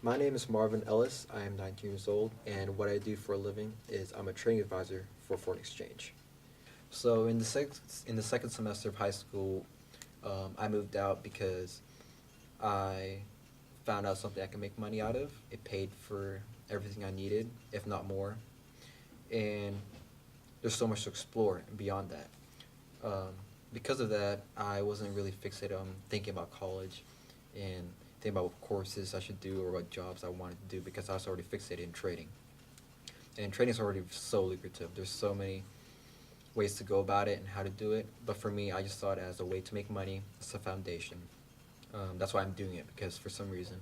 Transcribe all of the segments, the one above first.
My name is Marvin Ellis. I am 19 years old, and what I do for a living is I'm a training advisor for foreign exchange. So in the second semester of high school, I moved out because I found out something I can make money out of. It paid for everything I needed, if not more, and there's so much to explore beyond that. Um, because of that, I wasn't really fixated on thinking about college and thinking about what courses I should do or what jobs I wanted to do because I was already fixated in trading. And trading is already so lucrative. There's so many ways to go about it and how to do it. But for me, I just saw it as a way to make money. It's a foundation. That's why I'm doing it because for some reason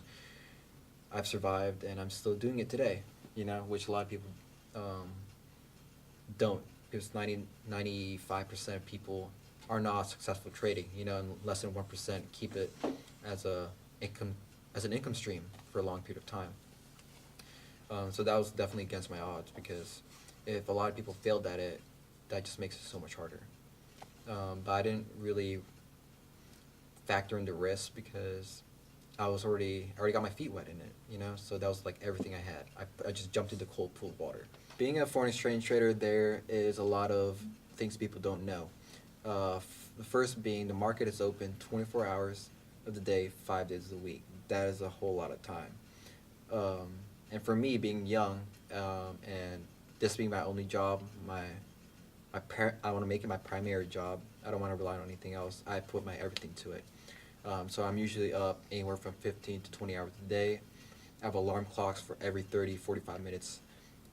I've survived and I'm still doing it today. Which a lot of people um, don't, because 95% of people are not successful trading, and less than 1% keep it as a income as an income stream for a long period of time. So that was definitely against my odds because if a lot of people failed at it, that just makes it so much harder. But I didn't really factor in the risk because I already got my feet wet in it. So that was like everything I had. I just jumped into cold pool of water. Being a foreign exchange trader, there is a lot of things people don't know. The first being the market is open 24 hours of the day, 5 days of the week. That is a whole lot of time. Um, and for me, being young, and this being my only job, I want to make it my primary job. I don't want to rely on anything else. I put my everything to it. So I'm usually up anywhere from 15 to 20 hours a day. I have alarm clocks for every 30, 45 minutes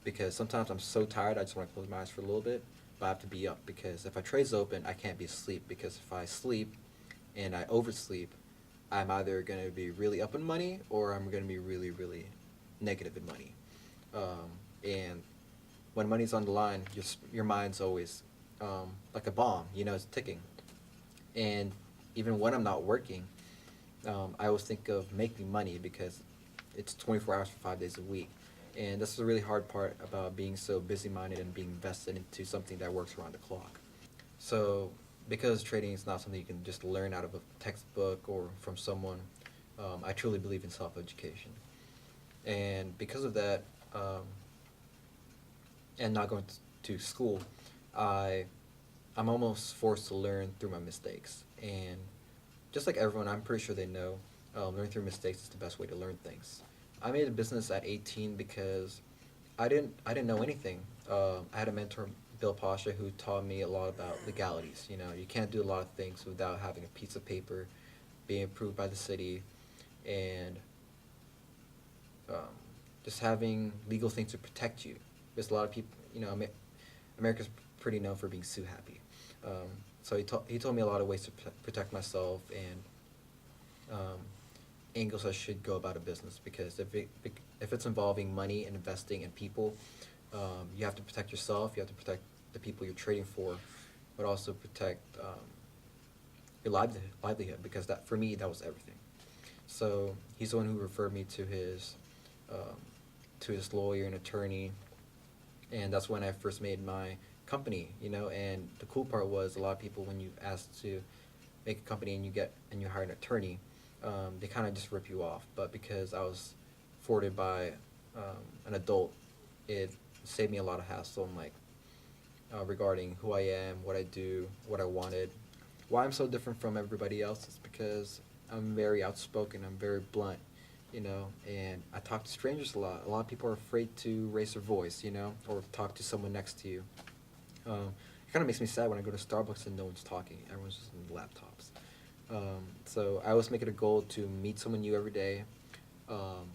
because sometimes I'm so tired I just want to close my eyes for a little bit, but I have to be up because if I trade's open, I can't be asleep because if I sleep and I oversleep, I'm either going to be really up in money or I'm going to be really, really negative in money. And when money's on the line, your mind's always like a bomb, it's ticking. And even when I'm not working, I always think of making money because it's 24 hours for 5 days a week. And that's the really hard part about being so busy-minded and being invested into something that works around the clock. So because trading is not something you can just learn out of a textbook or from someone, I truly believe in self-education. And because of that, and not going to school, I I'm almost forced to learn through my mistakes. And just like everyone, I'm pretty sure they know, learning through mistakes is the best way to learn things. I made a business at 18 because I didn't know anything. I had a mentor, Bill Pasha, who taught me a lot about legalities. You can't do a lot of things without having a piece of paper, being approved by the city, and um, just having legal things to protect you. Because a lot of people, America's pretty known for being sue happy. Um, so he told me a lot of ways to protect myself and um, angles I should go about a business, because if it's involving money and investing in people, you have to protect yourself. You have to protect the people you're trading for, but also protect your livelihood, because that, for me, that was everything. So he's the one who referred me um, to his lawyer and attorney, and that's when I first made my company. And the cool part was, a lot of people, when you ask to make a company and you hire an attorney, they kind of just rip you off. But because I was afforded by an adult, it saved me a lot of hassle, and regarding who I am, what I do, what I wanted. Why I'm so different from everybody else is because I'm very outspoken. I'm very blunt, and I talk to strangers a lot. A lot of people are afraid to raise their voice, or talk to someone next to you. It kind of makes me sad when I go to Starbucks and no one's talking. Everyone's just on laptops. So I always make it a goal to meet someone new every day. Um,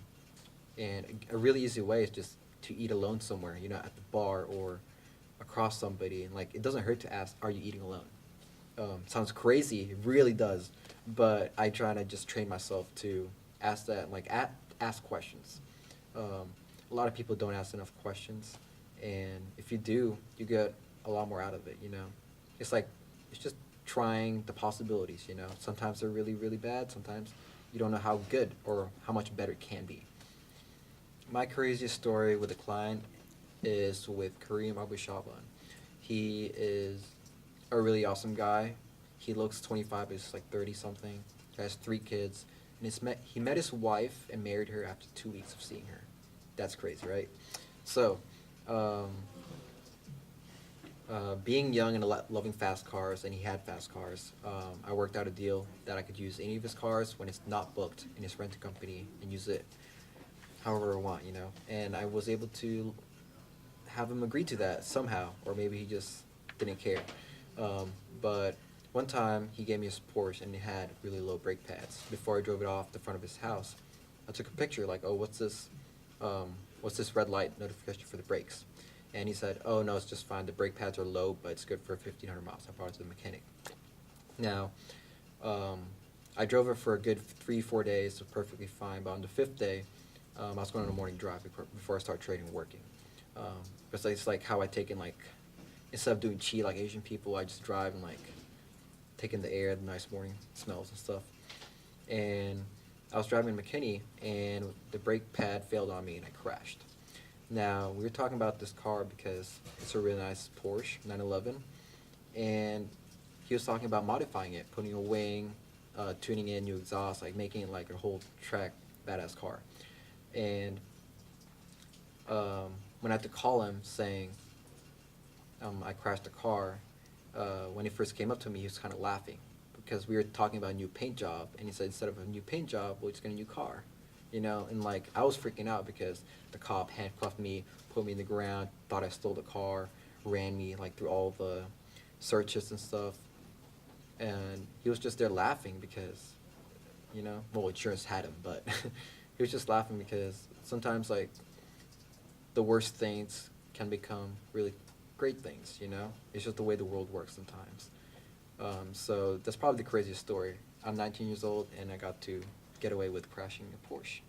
and a really easy way is just to eat alone somewhere, at the bar or across somebody. And it doesn't hurt to ask, "Are you eating alone?" Sounds crazy, it really does. But I try to just train myself to ask that, ask questions. A lot of people don't ask enough questions, and if you do, you get a lot more out of it. It's like it's just trying the possibilities. Sometimes they're really, really bad. Sometimes you don't know how good or how much better it can be. My craziest story with a client is with Kareem Abu Shaban. He is a really awesome guy. He looks 25, but he's like 30 something. He has 3 kids. and he met his wife and married her after 2 weeks of seeing her. That's crazy, right? So, um, being young and loving fast cars, and he had fast cars, I worked out a deal that I could use any of his cars when it's not booked in his rental company and use it however I want, you know. And I was able to have him agree to that somehow, or maybe he just didn't care. But one time he gave me his Porsche and it had really low brake pads. Before I drove it off the front of his house, I took a picture like, oh, what's this? What's this red light notification for the brakes? And he said, oh no, it's just fine. The brake pads are low, but it's good for 1,500 miles. I brought it to the mechanic. Now, I drove it for a good 3-4 days, so perfectly fine. But on the fifth day, I was going on a morning drive before I start trading and working. It's like how I take in, like, instead of doing chi like Asian people, I just drive and like take in the air, the nice morning smells and stuff. And I was driving in McKinney, and the brake pad failed on me, and I crashed. Now, we were talking about this car because it's a really nice Porsche 911, and he was talking about modifying it, putting a wing, tuning in new exhaust, like making it like a whole track badass car. And when I had to call him saying I crashed the car, when he first came up to me, he was kind of laughing because we were talking about a new paint job, and he said instead of a new paint job, we'll just get a new car, you know. And like I was freaking out because the cop handcuffed me, put me in the ground, thought I stole the car, ran me like through all the searches and stuff, and he was just there laughing because, you know, well, insurance had him, but he was just laughing because sometimes like the worst things can become really great things, you know? It's just the way the world works sometimes. So that's probably the craziest story. I'm 19 years old, and I got to get away with crashing a Porsche.